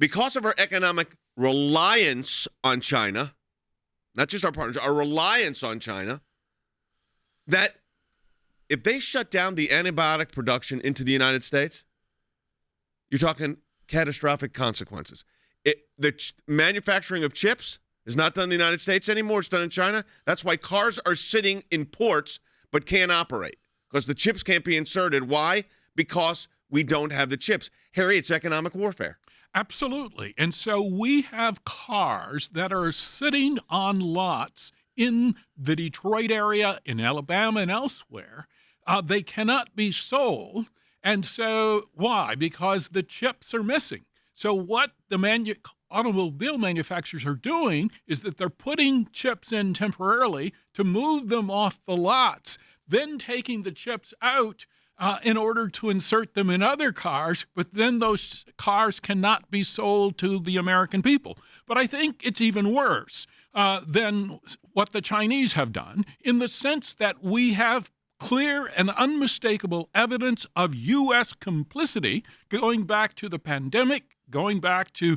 because of our economic reliance on China, not just our partners, our reliance on China, that if they shut down the antibiotic production into the United States, you're talking catastrophic consequences. The manufacturing of chips is not done in the United States anymore. It's done in China. That's why cars are sitting in ports but can't operate, because the chips can't be inserted. Why? Because we don't have the chips. Harry, it's economic warfare. Absolutely. And so we have cars that are sitting on lots in the Detroit area, in Alabama, and elsewhere. They cannot be sold. And so why? Because the chips are missing. So what the automobile manufacturers are doing is that they're putting chips in temporarily to move them off the lots, then taking the chips out in order to insert them in other cars, but then those cars cannot be sold to the American people. But I think it's even worse than what the Chinese have done, in the sense that we have clear and unmistakable evidence of U.S. complicity going back to the pandemic, going back to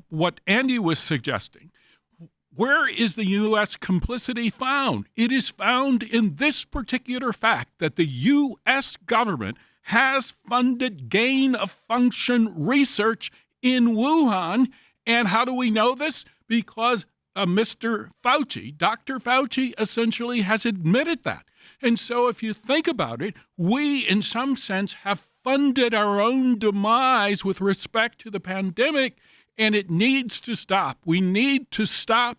what Andy was suggesting. Where is the U.S. complicity found? It is found in this particular fact that the U.S. government has funded gain-of-function research in Wuhan. And how do we know this? Because Mr. Fauci, Dr. Fauci, essentially has admitted that. And so if you think about it, we, in some sense, have funded our own demise with respect to the pandemic, and it needs to stop. We need to stop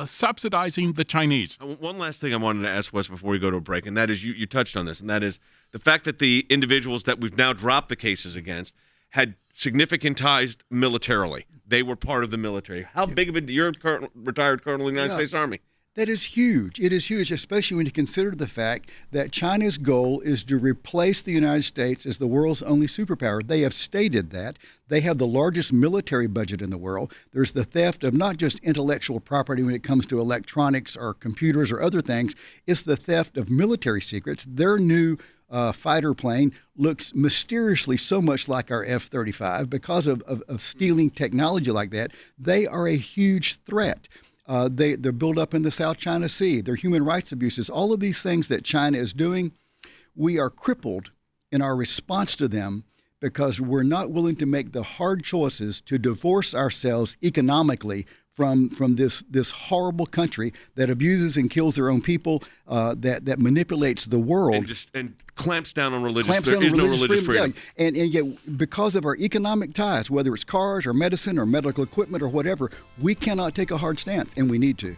subsidizing the Chinese. One last thing I wanted to ask Wes before we go to a break, and that is you touched on this, and that is the fact that the individuals that we've now dropped the cases against had significant ties militarily. They were part of the military. How big of a, you're a retired colonel in the United States Army. That is huge. It is huge, especially when you consider the fact that China's goal is to replace the United States as the world's only superpower. They have stated that. They have the largest military budget in the world. There's the theft of not just intellectual property when it comes to electronics or computers or other things. It's the theft of military secrets. Their new fighter plane looks mysteriously so much like our F-35 because of stealing technology like that. They are a huge threat. They're built up in the South China Sea. Their human rights abuses, all of these things that China is doing, we are crippled in our response to them because we're not willing to make the hard choices to divorce ourselves economically from this horrible country that abuses and kills their own people, that manipulates the world. And clamps down on religious freedom. There is no religious freedom. Yeah. And yet, because of our economic ties, whether it's cars or medicine or medical equipment or whatever, we cannot take a hard stance, and we need to.